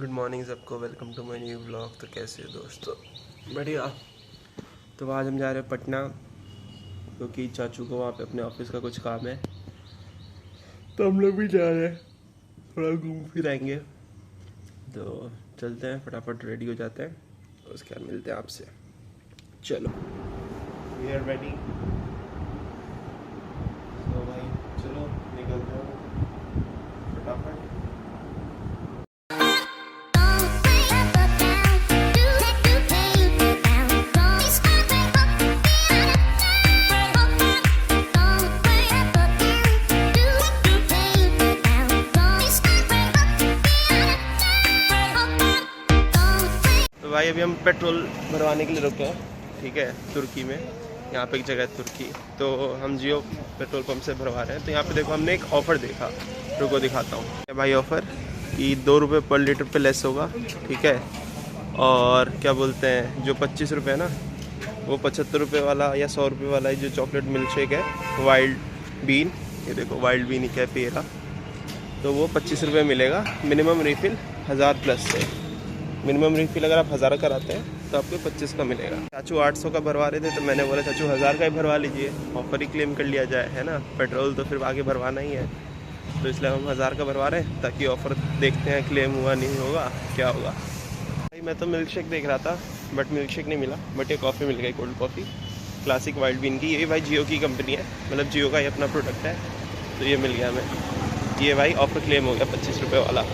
Good morning सबको, welcome to my new blog. तो कैसे हो दोस्तों? बढ़िया। तो आज हम जा रहे हैं पटना, क्योंकि चाचू को वहाँ पे अपने ऑफिस का कुछ काम है, तो हम लोग भी जा रहे हैं, थोड़ा घूम फिर आएंगे। तो चलते हैं, फटाफट रेडी हो जाते हैं, उसके बाद मिलते हैं आपसे। चलो, वी आर रेडी। तो भाई चलो निकलते हैं फटाफट। भाई अभी हम पेट्रोल भरवाने के लिए रुके हैं, ठीक है, तुर्की में। यहाँ पे एक जगह है तुर्की, तो हम जियो पेट्रोल पंप से भरवा रहे हैं। तो यहाँ पे देखो, हमने एक ऑफ़र देखा, रुको दिखाता हूँ भाई। ऑफ़र कि 2 रुपये पर लीटर पे लेस होगा, ठीक है। और क्या बोलते हैं, जो 25 रुपये है ना, वो 75 रुपये वाला या 100 रुपये वाला जो चॉकलेट मिल्क शेक है वाइल्ड बीन, ये देखो वाइल्ड बीन ही क्या पेरा, तो वो 25 रुपये मिलेगा। मिनिमम रिफ़िल 1000 प्लस से। मिनिमम रिफिल अगर आप 1000 कराते हैं तो आपको 25 का मिलेगा। चाचू 800 का भरवा रहे थे, तो मैंने बोला चाचू 1000 का ही भरवा लीजिए, ऑफर ही क्लेम कर लिया जाए, है ना। पेट्रोल तो फिर आगे भरवाना ही है, तो इसलिए हम 1000 का भरवा रहे हैं, ताकि ऑफ़र देखते हैं क्लेम हुआ नहीं होगा, क्या होगा। भाई मैं तो मिल्क शेक देख रहा था, बट मिल्क शेक नहीं मिला, बट ये कॉफ़ी मिल गई, cold coffee classic wild bean की। ये भाई जियो की कंपनी है, मतलब जियो का ही अपना प्रोडक्ट है, तो ये मिल गया हमें। ये भाई ऑफ़र क्लेम हो गया 25 रुपये वाला।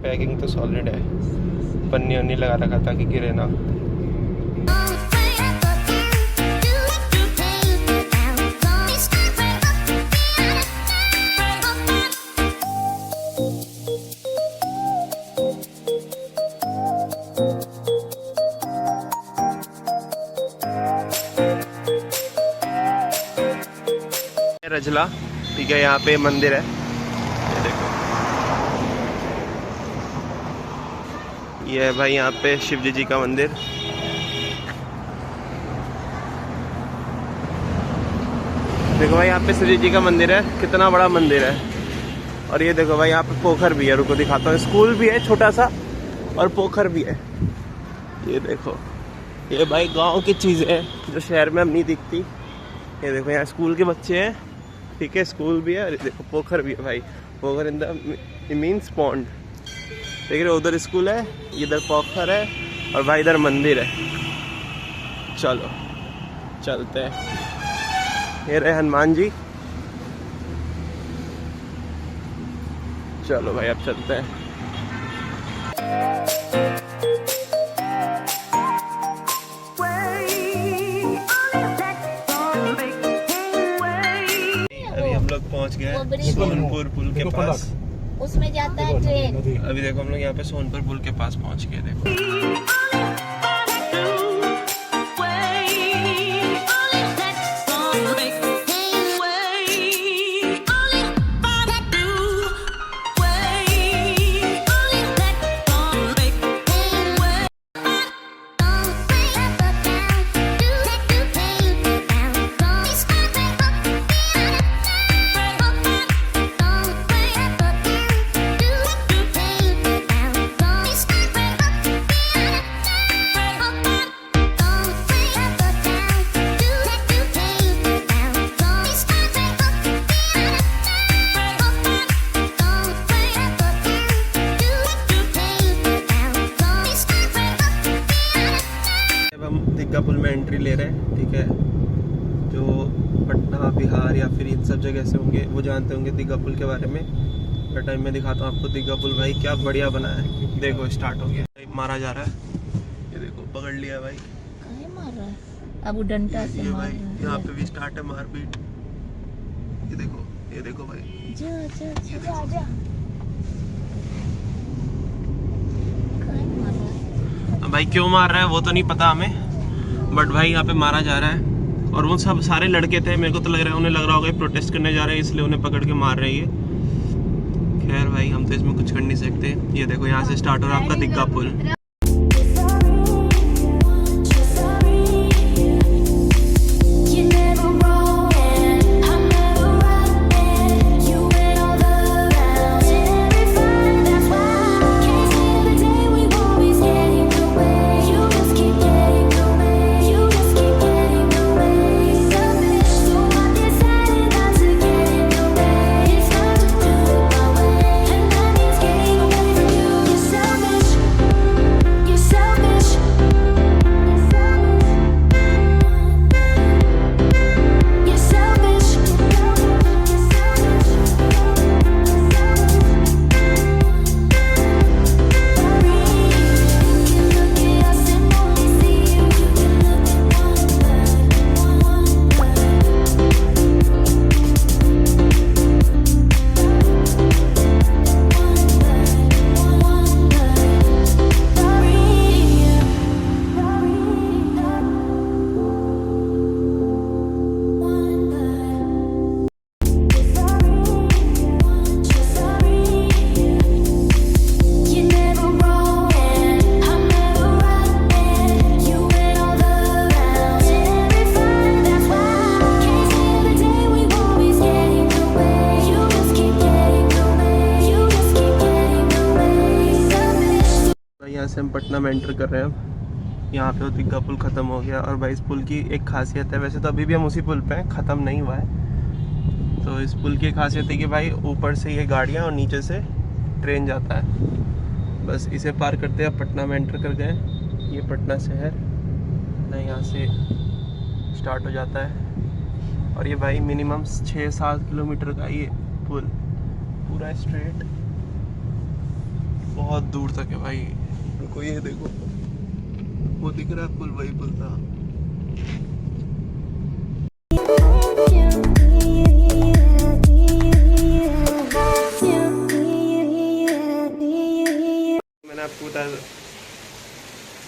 पैकिंग तो सॉलिड है, पन्नी वन्नी लगा रखा था कि गिरे ना। रजला, ठीक है, यहाँ पे मंदिर है, ये देखो। ये है भाई यहाँ पे शिवजी जी का मंदिर। देखो भाई यहाँ पे शिवजी जी का मंदिर है, कितना बड़ा मंदिर है। और ये देखो भाई यहाँ पे पोखर भी है, रुको दिखाता हूँ। स्कूल भी है छोटा सा, और पोखर भी है। ये देखो, ये भाई गांव की चीज़ है जो शहर में अब नहीं दिखती। ये देखो यहाँ स्कूल के बच्चे हैं, ठीक है, स्कूल भी है। और देखो पोखर भी है भाई, पोखर इन द मीन्स पॉन्ड। देख रहे हो, उधर स्कूल है, इधर पोखर है, और भाई इधर मंदिर है। चलो चलते हैं। ये रहे हनुमान जी। चलो भाई अब चलते हैं। अभी हम लोग पहुंच गए सोनपुर पुल के पास, उसमें जाता है ट्रेन। अभी देखो हम लोग यहाँ पे सोनपुर पुल के पास पहुंच गए। देखो दिग्गा पुल में एंट्री ले रहे हैं, ठीक है। जो पटना, बिहार या फिर इन सब जगह से होंगे वो जानते होंगे दिग्गा पुल के बारे में। बट टाइम में दिखाता हूँ आपको दिग्गा पुल। भाई क्या बढ़िया बना है, देखो स्टार्ट हो गया, मारा जा रहा है। ये देखो पकड़ लिया भाई। काहे मार रहा है? अब वो डंडा से मार भाई रहा है। यहाँ पे भी स्टार्ट है मारपीट। ये देखो भाई, जा जा जा जा। काहे मार रहा है? भाई क्यों मार रहा है वो तो नहीं पता हमें, बट भाई यहाँ पे मारा जा रहा है। और वो सब सारे लड़के थे, मेरे को तो लग रहा है उन्हें लग रहा होगा प्रोटेस्ट करने जा रहे हैं, इसलिए उन्हें पकड़ के मार रहे हैं ये। खैर भाई हम तो इसमें कुछ कर नहीं सकते। ये देखो यहाँ से स्टार्ट हो रहा है आपका दिग्गा पुल। से हम पटना में एंटर कर रहे हैं अब। यहाँ पे वो दिग्गा पुल ख़त्म हो गया। और भाई इस पुल की एक खासियत है, वैसे तो अभी भी हम उसी पुल पे हैं, ख़त्म नहीं हुआ है। तो इस पुल की खासियत है कि भाई ऊपर से ये गाड़ियाँ और नीचे से ट्रेन जाता है। बस इसे पार करते हैं पटना में एंटर कर गए। ये पटना शहर ना यहाँ से स्टार्ट हो जाता है। और ये भाई मिनिमम 6-7 किलोमीटर का ये पुल पूरा स्ट्रेट बहुत दूर तक है भाई। रुको ये देखो, वो दिख रहा है पुल, वही पुल था। मैंने आपको बताया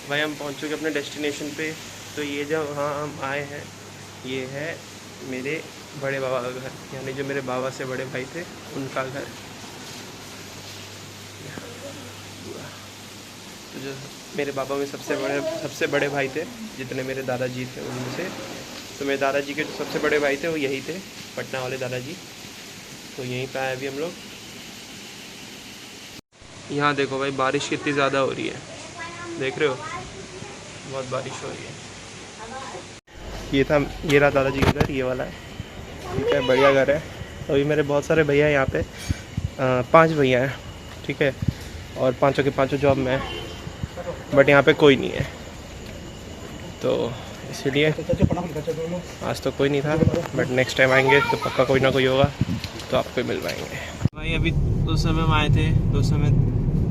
भाई हम पहुंच चुके अपने डेस्टिनेशन पे। तो ये जो वहाँ हम आए हैं ये है मेरे बड़े बाबा का घर, यानी जो मेरे बाबा से बड़े भाई थे उनका घर। तो जो मेरे बाबा में सबसे बड़े भाई थे, जितने मेरे दादाजी थे उनमें से, तो मेरे दादाजी के जो सबसे बड़े भाई थे वो यही थे, पटना वाले दादाजी। तो यहीं पे आए अभी हम लोग। यहाँ देखो भाई बारिश कितनी ज़्यादा हो रही है, देख रहे हो, बहुत बारिश हो रही है। ये रहा दादाजी का घर, ये वाला है, ठीक है, बढ़िया घर है। अभी मेरे बहुत सारे भैया हैं यहाँ पे, 5 भैया हैं, ठीक है, और पाँचों के पाँचों जॉब में है, बट यहाँ पे कोई नहीं है। तो इसीलिए आज तो कोई नहीं था, बट नेक्स्ट टाइम आएंगे तो पक्का कोई ना कोई होगा, तो आपको मिल पाएंगे भाई। अभी उस समय हम आए थे तो उस समय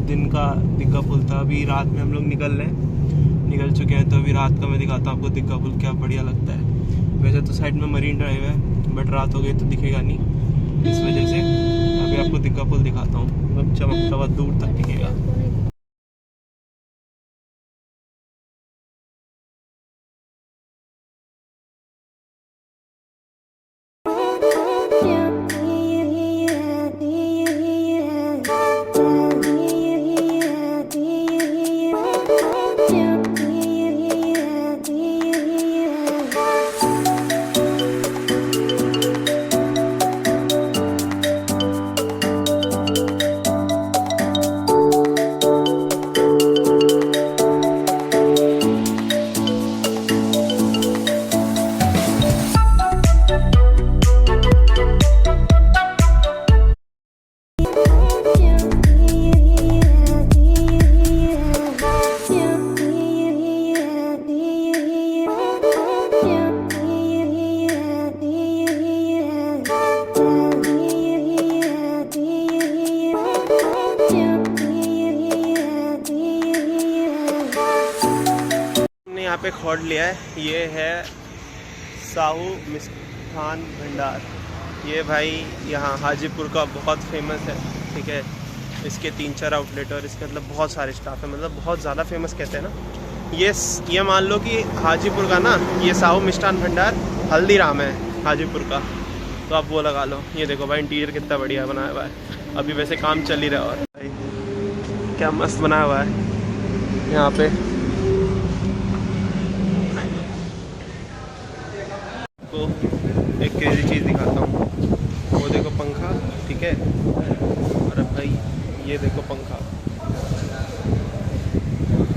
दिन का दिग्गा पुल था। अभी रात में हम लोग निकल चुके हैं। तो अभी रात का मैं दिखाता हूँ आपको दिग्गा पुल, क्या बढ़िया लगता है। वैसे तो साइड में मरीन ड्राइव है, बट रात हो गई तो दिखेगा नहीं, इस वजह से अभी आपको दिग्गा पुल दिखाता हूँ। मतलब चमकता हुआ दूर तक दिखेगा। यहाँ पे खोल लिया है, ये है साहू मिष्ठान भंडार। ये भाई यहाँ हाजीपुर का बहुत फेमस है, ठीक है। इसके 3-4 आउटलेट और इसके मतलब बहुत सारे स्टाफ है, मतलब बहुत ज़्यादा फेमस कहते हैं ना। ये मान लो कि हाजीपुर का ना, ये साहू मिष्ठान भंडार हल्दीराम है हाजीपुर का, तो आप वो लगा लो। ये देखो भाई इंटीरियर कितना बढ़िया बनाया हुआ है। अभी वैसे काम चल ही रहा है, और भाई क्या मस्त बनाया हुआ है यहाँ पे। को एक क्रेजी चीज़ दिखाता हूँ, वो देखो पंखा, ठीक है, और भाई ये देखो पंखा,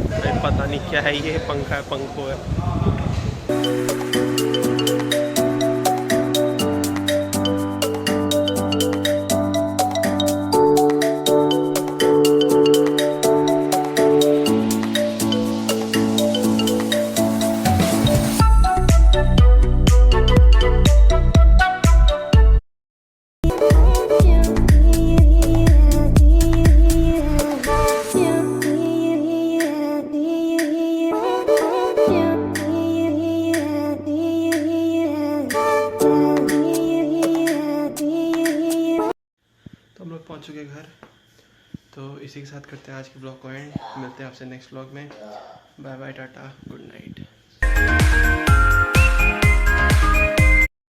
भाई पता नहीं क्या है, ये पंखा है, पंखो है। पहुंच चुके घर। तो इसी के साथ करते हैं आज के ब्लॉग को एंड। मिलते हैं आपसे नेक्स्ट ब्लॉग में। बाय बाय, टाटा, गुड नाइट।